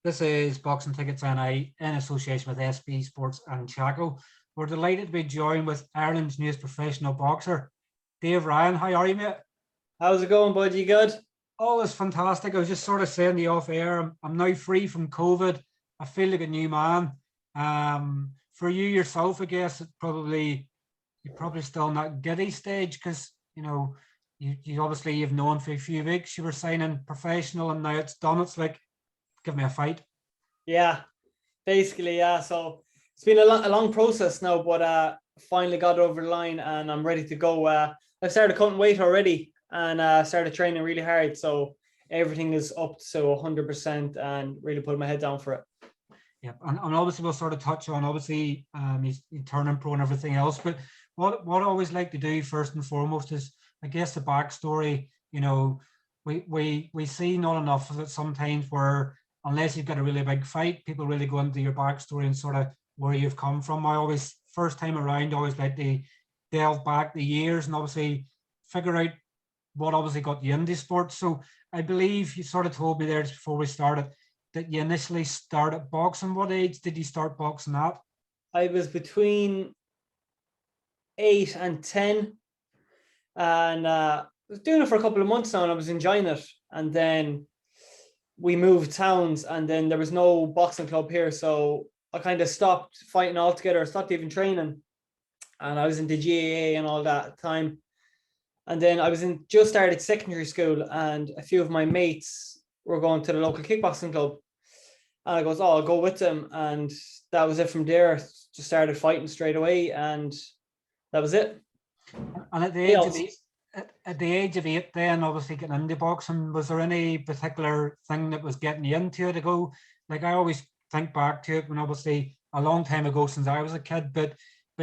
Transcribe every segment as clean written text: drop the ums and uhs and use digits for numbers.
This is Boxing Tickets NI in association with SB Sports and Chaco. We're delighted to be joined with Ireland's newest professional boxer, Dave Ryan. How are you, mate? How's it going, bud? You good? Oh, it's fantastic. I was just sort of saying to you off air, I'm now free from COVID. I feel like a new man. For you yourself, I guess you're probably still in that giddy stage because, you obviously you've known for a few weeks you were signing professional and now it's done. It's like, give me a fight. Yeah, basically, yeah. So it's been a long process now, but finally got over the line and I'm ready to go. I started cutting weight already and started training really hard. So everything is up to 100% and really put my head down for it. Yeah, and obviously we'll sort of touch on he's turning pro and everything else. But what I always like to do first and foremost is, I guess, the backstory. We see not enough of it sometimes where, unless you've got a really big fight, people really go into your backstory and sort of where you've come from. I always, first time around, always like to delve back the years and obviously figure out what obviously got you into sports. So I believe you sort of told me there just before we started that you initially started boxing. What age did you start boxing at? I was between 8 and 10 and I was doing it for a couple of months now and I was enjoying it. And then we moved towns and then there was no boxing club here. So I kind of stopped fighting altogether, stopped even training. And I was into GAA and all that at the time. And then I was just started secondary school and a few of my mates were going to the local kickboxing club. And I goes, oh, I'll go with them. And that was it from there. Just started fighting straight away and that was it. And at the age of 8 then, obviously getting into boxing, was there any particular thing that was getting you into it? I always think back to it when obviously a long time ago since I was a kid, but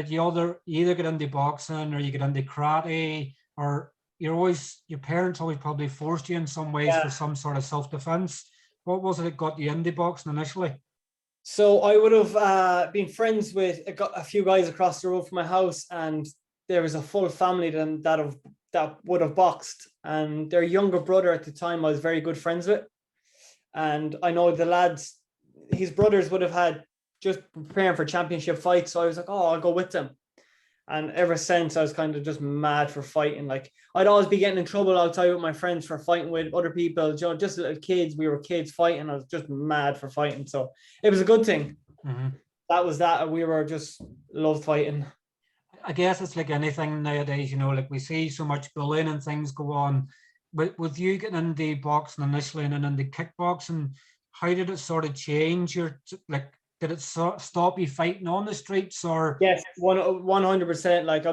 you either get into boxing or you get into karate, or your parents always probably forced you in some ways for some sort of self-defense. What was it that got you into boxing initially? So I would have been friends with a few guys across the road from my house, and there was a full family that would have boxed, and their younger brother at the time I was very good friends with. And I know the lads, his brothers would have had just preparing for championship fights. So I was like, oh, I'll go with them. And ever since I was kind of just mad for fighting. Like I'd always be getting in trouble outside with my friends for fighting with other people, just little kids. We were kids fighting. I was just mad for fighting. So it was a good thing. Mm-hmm. That was that. We were just loved fighting. I guess it's like anything nowadays, like we see so much bullying and things go on. But with you getting into boxing initially and then into kickboxing, how did it sort of change did it stop you fighting on the streets or? Yes, 100%. Like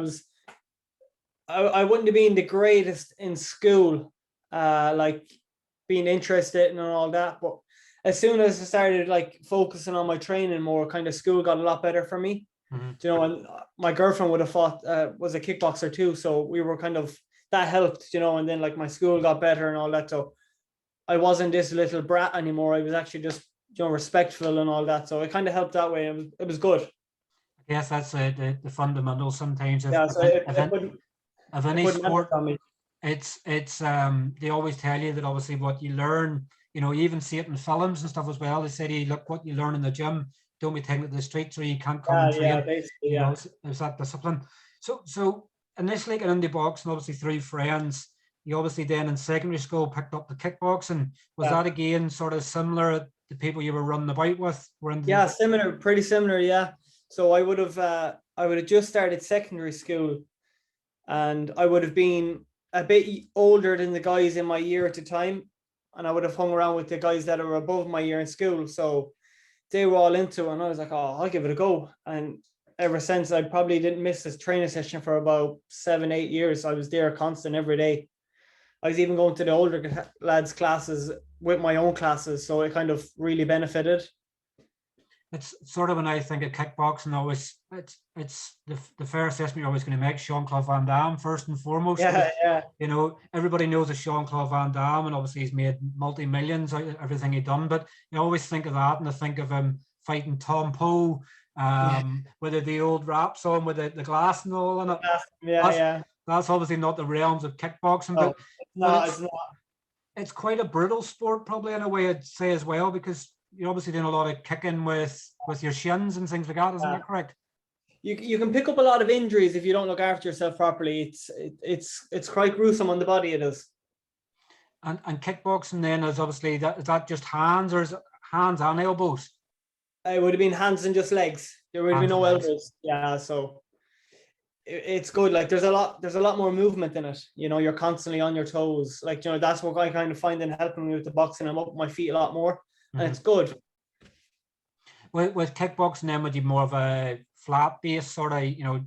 I wouldn't have been the greatest in school, like being interested and all that. But as soon as I started like focusing on my training more, kind of school got a lot better for me. Mm-hmm. And my girlfriend would have fought, was a kickboxer too. So we were that helped, and then like my school got better and all that. So I wasn't this little brat anymore. I was actually just, respectful and all that. So it kind of helped that way. It was good. I guess that's the fundamentals sometimes. Of any sport, it's they always tell you that obviously what you learn, you even see it in films and stuff as well. They say to you, look, what you learn in the gym, don't be taking it to the streets or you can't come and train. There's that discipline. So initially getting into boxing, obviously through friends. You obviously then in secondary school picked up the kickboxing. Was that again sort of similar? The people you were running about with were in similar, pretty similar, yeah. So I would have just started secondary school, and I would have been a bit older than the guys in my year at the time, and I would have hung around with the guys that are above my year in school. So they were all into it, and I was like, oh, I'll give it a go. And ever since, I probably didn't miss this training session for about 7-8 years. I was there constant every day. I was even going to the older lads' classes with my own classes, so it kind of really benefited. It's sort of when I think of kickboxing, always it's the fair assessment you're always going to make. Jean-Claude Van Damme first and foremost. Yeah. Everybody knows of Jean-Claude Van Damme, and obviously he's made multi-millions out of everything he's done. But you always think of that, and I think of him fighting Tom Poe, with the old rap song with the glass and all in it. That's obviously not the realms of kickboxing, but it's quite a brutal sport, probably in a way I'd say as well, because you're obviously doing a lot of kicking with your shins and things like that, isn't that correct? You can pick up a lot of injuries if you don't look after yourself properly. It's quite gruesome on the body. It is. And kickboxing then is obviously is that just hands, or is it hands and elbows? It would have been hands and just legs. There would have been no elbows. Yeah, so it's good. Like there's a lot more movement in it. You know, you're constantly on your toes. Like, you know, that's what I kind of find in helping me with the boxing. I'm up with my feet a lot more, and it's good. With kickboxing, then would you more of a flat base sort of, you know,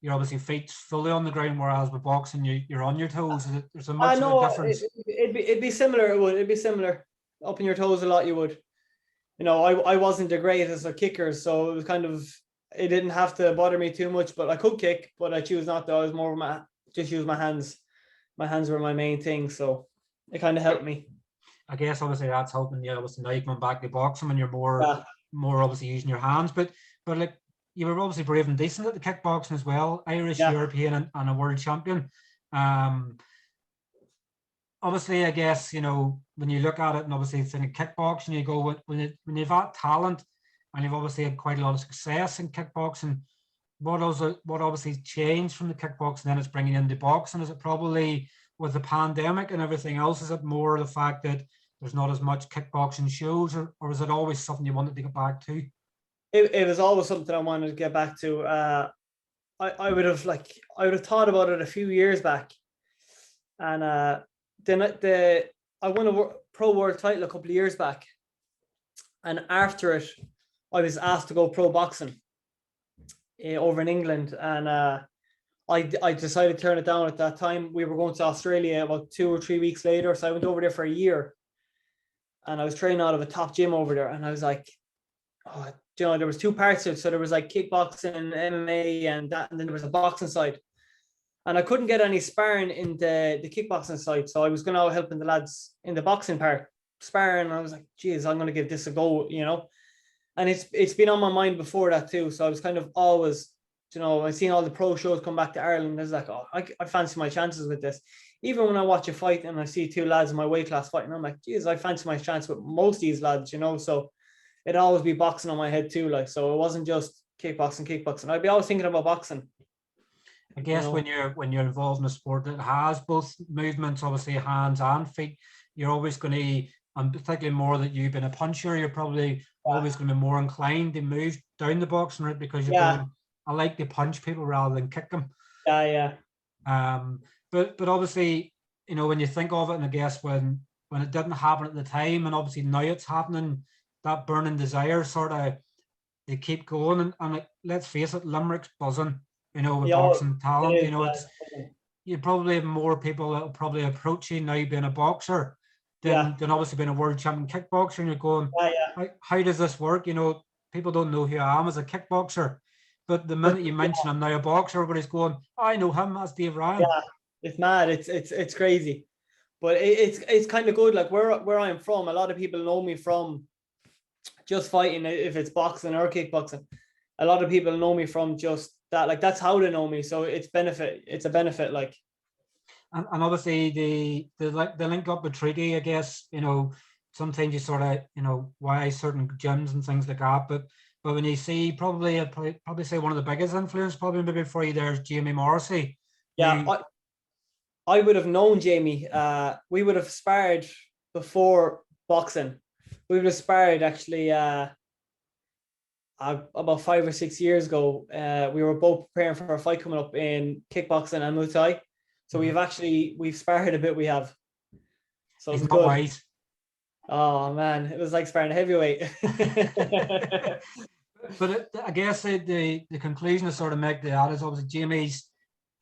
you're obviously feet fully on the ground, whereas with boxing you're on your toes. There's a much of a difference. It'd be similar. It'd be similar. Up on your toes a lot. You would. You know, I wasn't the greatest of kickers, so it was kind of, it didn't have to bother me too much. But I could kick, but I choose not to. I was more of just use my hands. My hands were my main thing, so it kind of helped me. I guess obviously that's helping you. Obviously now you come back to boxing when you're more obviously using your hands, but like you were obviously brave and decent at the kickboxing as well, Irish, European, and a world champion. Obviously, I guess, you know, when you look at it and obviously think of kickboxing, you go when you've had talent and you've obviously had quite a lot of success in kickboxing. What obviously changed from the kickboxing then is bringing into boxing? Is it probably with the pandemic and everything else? Is it more the fact that there's not as much kickboxing shows, or is it always something you wanted to get back to? It was always something I wanted to get back to. I would have thought about it a few years back, and then I won a pro world title a couple of years back, and after it, I was asked to go pro boxing over in England, and I decided to turn it down at that time. We were going to Australia about 2 or 3 weeks later, so I went over there for a year, and I was training out of a top gym over there, and I was like, oh, you know, there was 2 parts to it. So there was like kickboxing, MMA, and that, and then there was a boxing side. And I couldn't get any sparring in the kickboxing side, so I was going out helping the lads in the boxing part sparring. And I was like, geez, I'm going to give this a go, you know. And it's been on my mind before that too. So I was kind of always, you know, I seen all the pro shows come back to Ireland. I was like, oh, I fancy my chances with this. Even when I watch a fight and I see 2 lads in my weight class fighting, I'm like, geez, I fancy my chance with most of these lads, you know. So it'd always be boxing on my head too, like, so it wasn't just kickboxing. I'd be always thinking about boxing. I guess, you know, when you're involved in a sport that has both movements, obviously hands and feet, you're always going to, and particularly more that you've been a puncher, you're probably always going to be more inclined to move down the boxing route, because you're going, I like to punch people rather than kick them. But obviously, you know, when you think of it, and I guess when it didn't happen at the time, and obviously now it's happening, that burning desire sort of, they keep going, and like, let's face it, Limerick's buzzing, you know, with boxing talent. You know, it's, you probably have more people that will probably approach you now being a boxer than obviously being a world champion kickboxer, and you're going, how does this work? You know, people don't know who I am as a kickboxer, but the minute you mention I'm now a boxer, everybody's going, I know him, that's Dave Ryan. Yeah, it's mad. It's crazy, but it's kind of good. Like where I'm from, a lot of people know me from just fighting, if it's boxing or kickboxing. A lot of people know me from just that, like that's how they know me. So it's a benefit, like. And obviously the link up with treaty, I guess, you know, sometimes you sort of, you know, why certain gyms and things like that, but when you see probably say one of the biggest influence probably maybe for you there is Jamie Morrissey. Yeah, I would have known Jamie. We would have sparred before boxing. We would have sparred actually about 5 or 6 years ago. We were both preparing for a fight coming up in kickboxing and Muay Thai. So we've sparred a bit. We have. So it's good. Wise. Oh man, it was like sparring a heavyweight. But I guess the conclusion to sort of make that is obviously Jamie's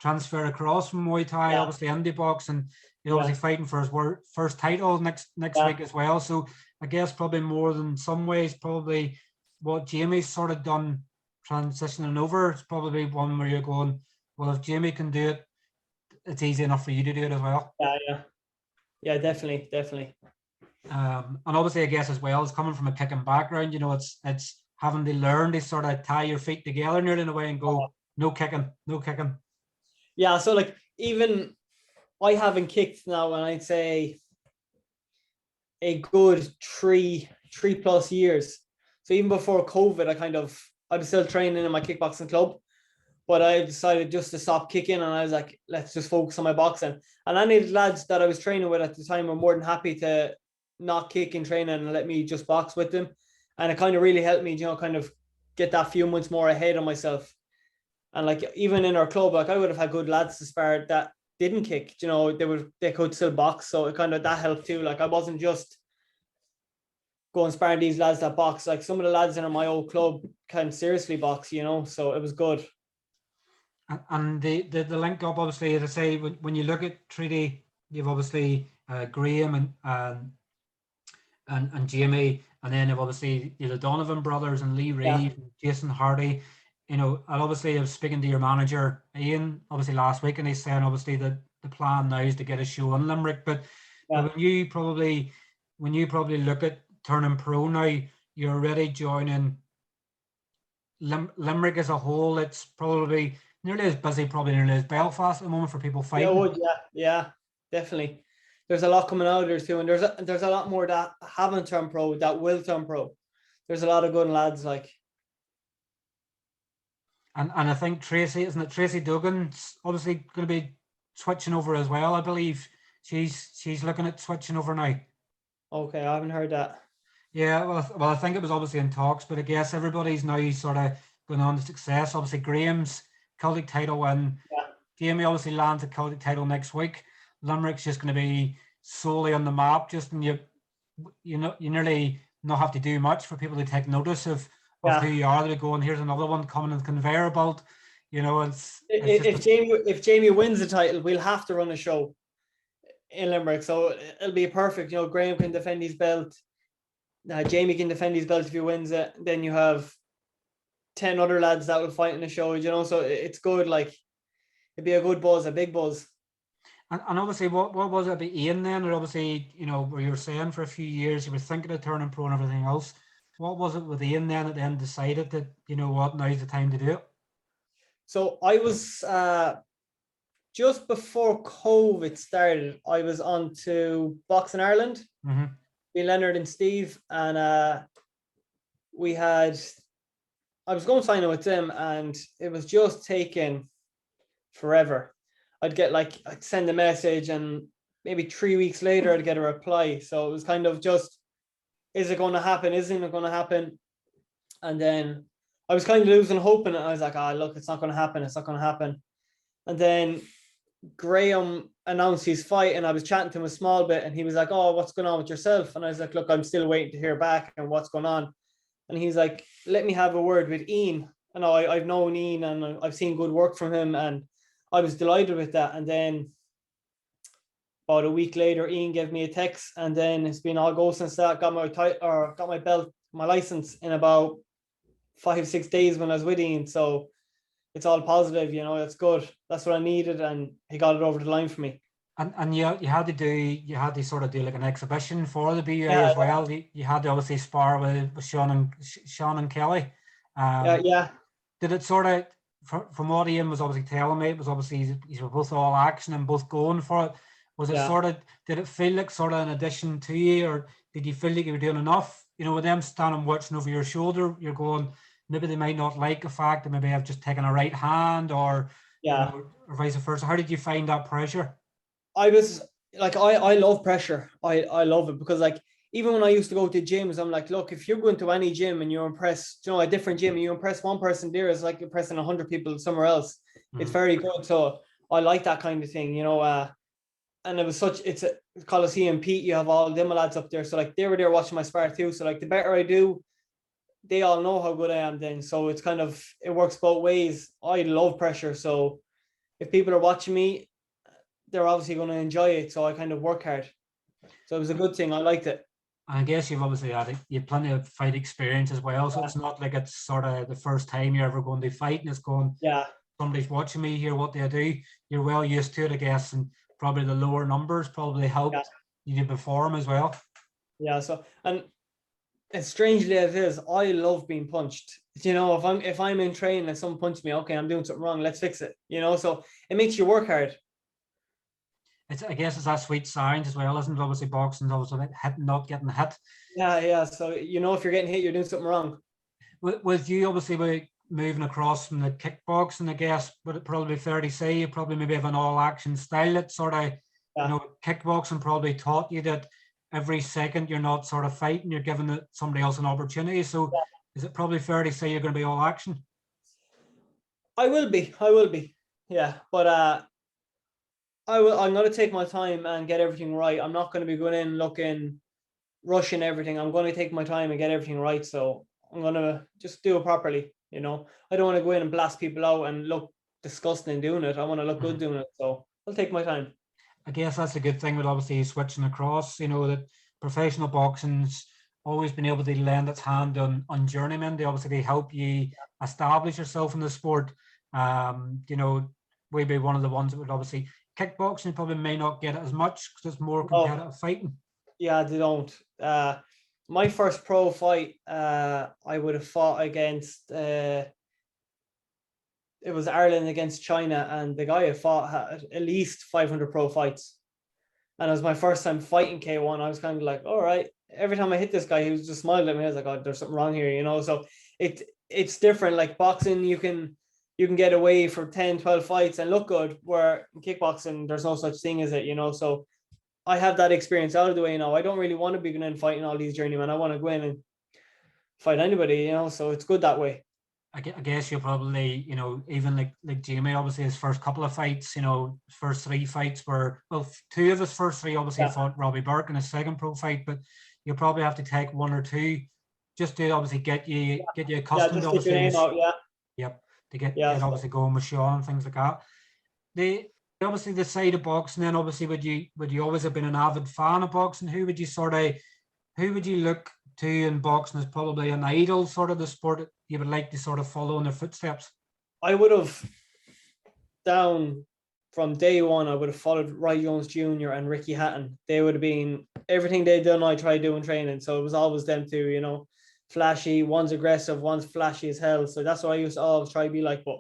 transfer across from Muay Thai, obviously indie boxing. He's obviously fighting for his first title next week as well. So I guess probably more than some ways, probably what Jamie's sort of done transitioning over, it's probably one where you're going, well, if Jamie can do it, it's easy enough for you to do it as well. Yeah, definitely. And obviously, I guess as well, it's coming from a kicking background. You know, it's having to learn to sort of tie your feet together nearly in a way and go, no kicking. Yeah, so like even I haven't kicked now, and I'd say a good three 3+ years. So even before COVID, I was still training in my kickboxing club, but I decided just to stop kicking, and I was like, let's just focus on my boxing. And any of the lads that I was training with at the time were more than happy to not kick in training and let me just box with them. And it kind of really helped me, kind of get that few months more ahead of myself. And like, even in our club, like I would have had good lads to spar that didn't kick, they could still box. So it kind of, that helped too. Like I wasn't just going sparring these lads that box. Like some of the lads in my old club can seriously box, so it was good. And the link up, obviously, as I say, when you look at Treaty, you've obviously Graham and Jamie, and then you've obviously the Donovan brothers and Lee Reeves, and Jason Hardy. And obviously I was speaking to your manager Ian obviously last week, and he's saying obviously that the plan now is to get a show in Limerick. But when you probably look at turning pro now, you're already joining Limerick as a whole. It's probably nearly as busy, nearly as Belfast at the moment for people fighting. Yeah, definitely. There's a lot coming out of there too, and there's a lot more that haven't turned pro that will turn pro. There's a lot of good lads like. And I think Tracy Duggan's obviously going to be switching over as well. I believe she's looking at switching over now. Okay, I haven't heard that. Yeah, well, I think it was obviously in talks, but I guess everybody's now sort of going on to success. Obviously, Graham's Celtic title win. Yeah. Jamie obviously lands a Celtic title next week. Limerick's just going to be solely on the map. Just you nearly not have to do much for people to take notice of who you are. They're going, here's another one coming in the conveyor belt. If Jamie wins the title, we'll have to run a show in Limerick, so it'll be perfect. Graham can defend his belt. Jamie can defend his belt if he wins it. Then you have 10 other lads that will fight in the show. So it's good. Like it'd be a good buzz, a big buzz. And obviously, what was it about Ian then? Or obviously, where you were saying for a few years you were thinking of turning pro and everything else. What was it with Ian then at the end decided that now's the time to do it? So I was just before COVID started, I was on to Boxing Ireland. Mm-hmm. Me, Leonard and Steve, and I was going to sign up with them, and it was just taking forever. I'd send a message, and maybe 3 weeks later I'd get a reply. So it was kind of just, is it going to happen? Isn't it going to happen? And then I was kind of losing hope, and I was like, look, it's not going to happen. It's not going to happen. And then Graham announced his fight, and I was chatting to him a small bit, and he was like, oh, what's going on with yourself? And I was like, look, I'm still waiting to hear back and what's going on. And he's like, let me have a word with Ian. And I've known Ian, and I've seen good work from him, and I was delighted with that. And then about a week later, Ian gave me a text, and then it's been all go since that. Got my belt, my license in about 5-6 days when I was with Ian. So it's all positive, it's good. That's what I needed, and he got it over the line for me. And you had to sort of do like an exhibition for the BUA as well. You had to obviously spar with Shaun and Kelly. Did it sort of, from what Ian was obviously telling me, it was obviously you were both all action and both going for it. Was it sort of, did it feel like sort of an addition to you, or did you feel like you were doing enough? With them standing watching over your shoulder, you're going, maybe they might not like the fact that maybe I've just taken a right hand, or or vice versa. How did you find that pressure? I was like, I love pressure. I love it, because like, even when I used to go to gyms, I'm like, look, if you're going to any gym and you impress, a different gym, and you impress one person there, it's like impressing 100 people somewhere else. Mm-hmm. It's very good. So I like that kind of thing, and it was it's a Coliseum, Pete, you have all them lads up there. So like, they were there watching my spar too. So like, the better I do, they all know how good I am then. So it's kind of, it works both ways. I love pressure. So if people are watching me, they're obviously going to enjoy it. So I kind of work hard. So it was a good thing. I liked it. I guess you've obviously had plenty of fight experience as well. So it's not like it's sort of the first time you're ever going to fight, and it's going, somebody's watching me here, what do I do? You're well used to it, I guess, and probably the lower numbers probably helped you to perform as well. Yeah. So, and as strangely as it is, I love being punched. If I'm in training and someone punches me, okay, I'm doing something wrong, let's fix it. So it makes you work hard. I guess it's that sweet science as well, isn't it? Obviously, boxing's also about hitting, not getting hit. Yeah. So if you're getting hit, you're doing something wrong. With you, obviously, by moving across from the kickboxing, I guess, would it probably be fair to say you probably maybe have an all-action style that sort of, Yeah. kickboxing probably taught you that every second you're not sort of fighting, you're giving somebody else an opportunity. So is it probably fair to say you're going to be all action? I will be. Yeah, but I'm going to take my time and get everything right. I'm not going to be going in looking, rushing everything. I'm going to take my time and get everything right. So I'm going to just do it properly. I don't want to go in and blast people out and look disgusting doing it. I want to look good doing it. So I'll take my time. I guess that's a good thing with obviously switching across, that professional boxing's always been able to lend its hand on journeymen. They obviously help you establish yourself in the sport. We'd be one of the ones that would obviously kickboxing probably may not get it as much because it's more competitive fighting. Yeah, they don't. My first pro fight, I would have fought against it was Ireland against China, and the guy I fought had at least 500 pro fights. And it was my first time fighting K1. I was kind of like, all right. Every time I hit this guy, he was just smiling at me. I was like, oh, there's something wrong here, So it's different. Like boxing, you can get away for 10, 12 fights and look good, where in kickboxing, there's no such thing as it, So I have that experience out of the way now. I don't really want to be going in fighting all these journeymen. I want to go in and fight anybody, So it's good that way. I guess you'll probably, even like Jamie, obviously his first couple of fights, first 3 fights were, well, 2 of his first 3 obviously fought Robbie Burke in his second pro fight, but you'll probably have to take 1 or 2 just to obviously get you accustomed. Just get your name out, Yep, to get obviously going with Shaun and things like that. They obviously the side of boxing, then obviously would you always have been an avid fan of boxing? Who would you look to in boxing as probably an idol sort of the sport you would like to sort of follow in their footsteps? I would have, down from day one, I would have followed Roy Jones Jr. and Ricky Hatton. They would have been everything they'd done. I tried doing training, so it was always them two. Flashy. One's aggressive, one's flashy as hell. So that's what I used to always try to be like, but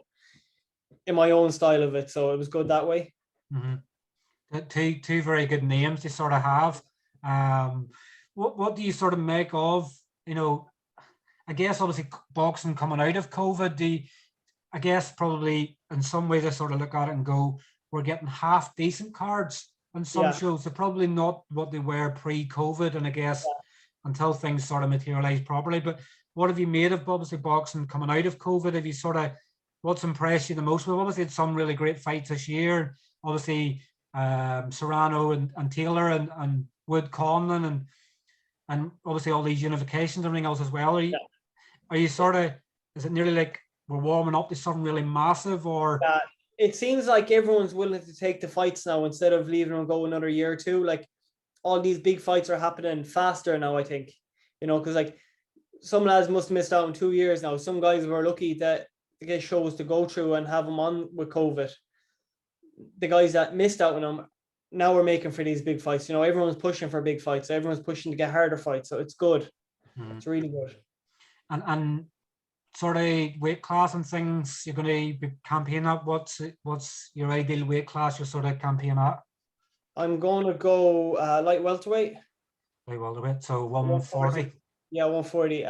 in my own style of it. So it was good that way. Mm-hmm. Two very good names they sort of have. What do you sort of make of, I guess obviously boxing coming out of COVID, I guess probably in some ways I sort of look at it and go, we're getting half decent cards on some shows. They're probably not what they were pre-COVID, and I guess until things sort of materialize properly. But what have you made of obviously boxing coming out of COVID? Have you what's impressed you the most? We've obviously had some really great fights this year. Obviously Serrano and Taylor and Wood Conlon and obviously all these unifications and everything else as well. Are you is it nearly like we're warming up to something really massive, or? It seems like everyone's willing to take the fights now instead of leaving them go another year or two. Like all these big fights are happening faster now, I think, because like some lads must have missed out in 2 years now. Some guys were lucky that to get shows to go through and have them on with COVID. The guys that missed out on them, now we're making for these big fights. Everyone's pushing for big fights. So everyone's pushing to get harder fights. So it's good. Mm-hmm. It's really good. And sort of weight class and things you're going to be campaigning at? What's your ideal weight class you're sort of campaigning at? I'm going to go light welterweight. Light welterweight, so 140. Yeah, 140.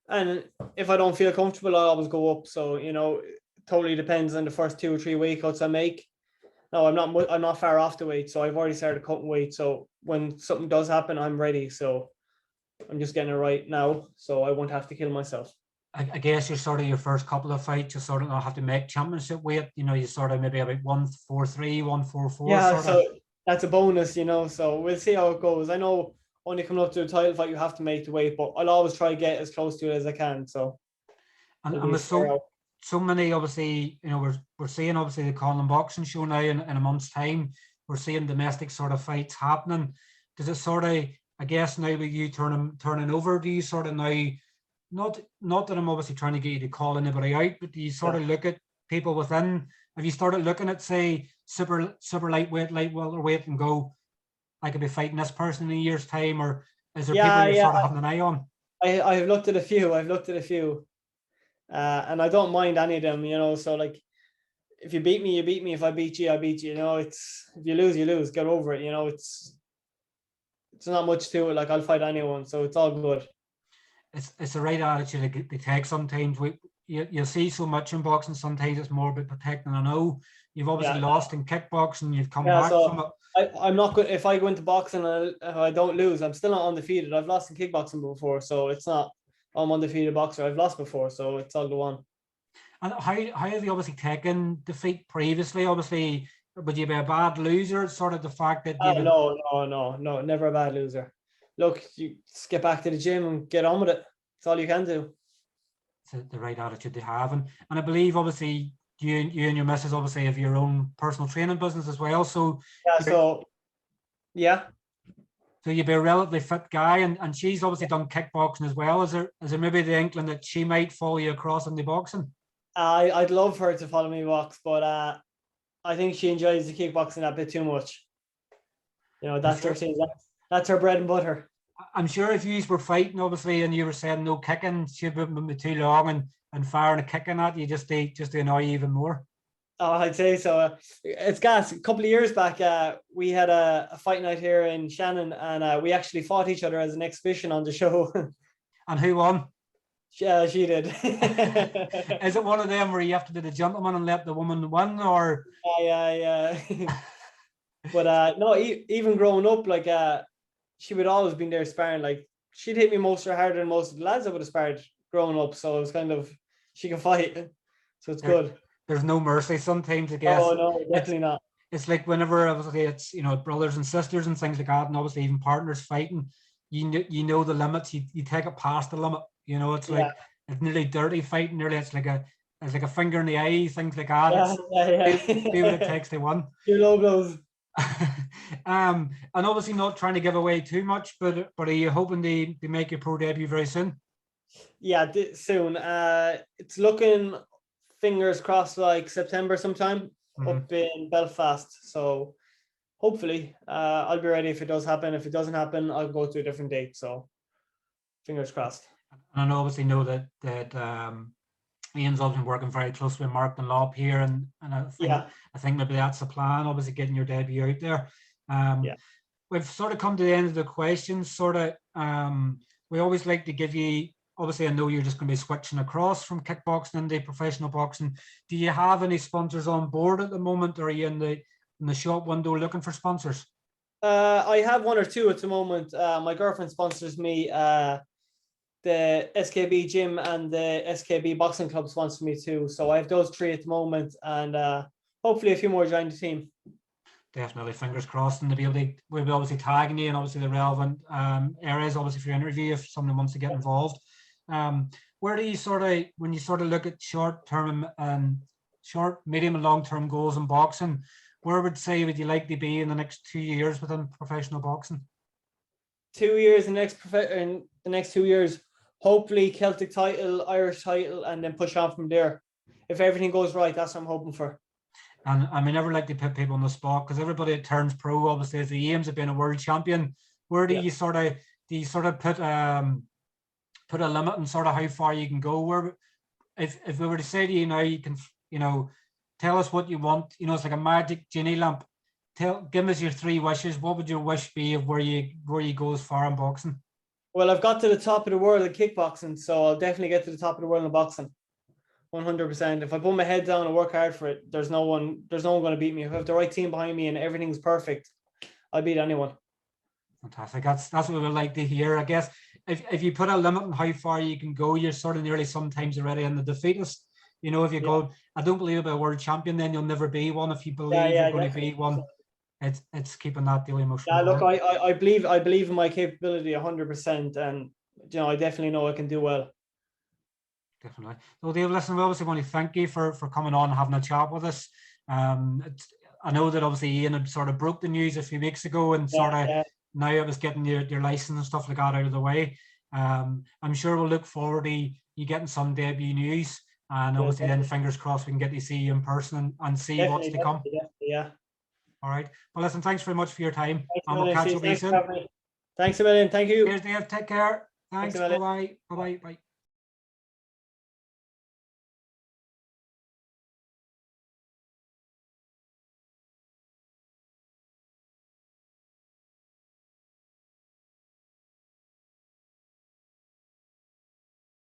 And if I don't feel comfortable, I'll always go up. So it totally depends on the first 2 or 3 weight cuts I make. No, I'm not far off the weight, so I've already started cutting weight. So when something does happen, I'm ready. So I'm just getting it right now, so I won't have to kill myself. I guess you're sort of your first couple of fights, you sort of not have to make championship weight. You sort of maybe about 143, 144. Yeah, so that's a bonus, So we'll see how it goes. I know only coming up to a title fight, you have to make the weight, but I'll always try to get as close to it as I can. So, and with so many, obviously, we're seeing obviously the Conlon boxing show now in a month's time. We're seeing domestic sort of fights happening. Does it sort of, I guess now with you turning over, do you sort of now, not that I'm obviously trying to get you to call anybody out, but do you sort of look at people within? Have you started looking at, say, super lightweight, light welterweight, and go, I could be fighting this person in a year's time, or is there people you're sort of having an eye on? I've looked at a few. And I don't mind any of them, So like, if you beat me, you beat me. If I beat you, I beat you. You know, it's if you lose, you lose. Get over it. You know, it's not much to it. Like I'll fight anyone, so it's all good. It's the right attitude they take sometimes. You see so much in boxing, sometimes it's more about protecting. I know you've obviously lost in kickboxing, you've come back so from it. I'm not good. If I go into boxing and I don't lose, I'm still not undefeated. I've lost in kickboxing before, so it's not I'm undefeated boxer. I've lost before, so it's all the one. And how have you obviously taken defeat previously? Obviously, would you be a bad loser? Sort of the fact that you no, never a bad loser. Look, you just get back to the gym and get on with it. That's all you can do. It's the right attitude to have, and I believe obviously you and your missus obviously have your own personal training business as well. So So you'd be a relatively fit guy, and she's obviously done kickboxing as well. Is there maybe the inkling that she might follow you across into boxing? I'd love her to follow me box, but I think she enjoys the kickboxing a bit too much. You know, that's her thing. That's her bread and butter. I'm sure if you were fighting, obviously, and you were saying no kicking, she wouldn't be too long and firing a kicking at you just to annoy you even more. Oh, I'd say so. It's gas. A couple of years back, we had a fight night here in Shannon, and we actually fought each other as an exhibition on the show. And who won? Yeah, she did. Is it one of them where you have to be the gentleman and let the woman win, or? Yeah. But no, even growing up, like she would always been there sparring. Like she'd hit me harder than most of the lads I would have sparred growing up. So it was kind of she can fight, so it's good. There's no mercy sometimes, I guess. Oh no, definitely not. It's like whenever obviously it's brothers and sisters and things like that, and obviously even partners fighting, you know the limits. You take it past the limit. It's like it's nearly dirty fighting. Nearly it's like a finger in the eye, things like that. Do what it takes to win. Two low blows. And obviously not trying to give away too much, but are you hoping to make your pro debut very soon? Yeah, soon. It's looking, fingers crossed, like September sometime up in Belfast. So hopefully I'll be ready if it does happen. If it doesn't happen, I'll go to a different date. So fingers crossed. And I obviously know that Ian's obviously working very closely with Mark Dunlop here, and I think maybe that's the plan. Obviously, getting your debut out there. We've sort of come to the end of the questions. We always like to give you. Obviously, I know you're just going to be switching across from kickboxing into professional boxing. Do you have any sponsors on board at the moment, or are you in the shop window looking for sponsors? I have one or two at the moment. My girlfriend sponsors me. The SKB gym and the SKB boxing club sponsor me too. So I have those three at the moment, and hopefully a few more join the team. Definitely, fingers crossed, and we'll be obviously tagging you and obviously the relevant areas, obviously for your interview if someone wants to get involved. Where do you when you look at short-term and short, medium, and long-term goals in boxing, where would you like to be in the next 2 years within professional boxing? 2 years, in the next 2 years, hopefully Celtic title, Irish title, and then push on from there. If everything goes right, that's what I'm hoping for. And I mean, never like to put people on the spot because everybody that turns pro obviously has the aims of being a world champion. Where do you put a limit on how far you can go? Where if we were to say to you now, you can tell us what you want. It's like a magic genie lamp. Give us your 3 wishes. What would your wish be of where you go as far in boxing? Well, I've got to the top of the world in kickboxing, so I'll definitely get to the top of the world in boxing. 100%. If I put my head down and work hard for it, there's no one going to beat me. If I have the right team behind me and everything's perfect, I'll beat anyone. Fantastic. That's what we would like to hear. I guess if you put a limit on how far you can go, you're sort of nearly sometimes already in the defeatist. If you go, I don't believe about a world champion, then you'll never be one. If you believe you're going to be one, it's keeping that daily emotion. Yeah, look, I believe in my capability 100%, and I definitely know I can do well. Definitely. So, Dave, listen, we obviously want to thank you for coming on and having a chat with us. I know that obviously Ian had sort of broke the news a few weeks ago, and now it was getting your license and stuff like that out of the way. I'm sure we'll look forward to you getting some debut news, and obviously then fingers crossed we can get to see you in person and see what's to come. Yeah. All right. Well, listen, thanks very much for your time. And we'll catch up with you soon. Thanks a million. Thank you. Cheers, Dave. Take care. Thanks. Bye-bye. Bye-bye. Bye.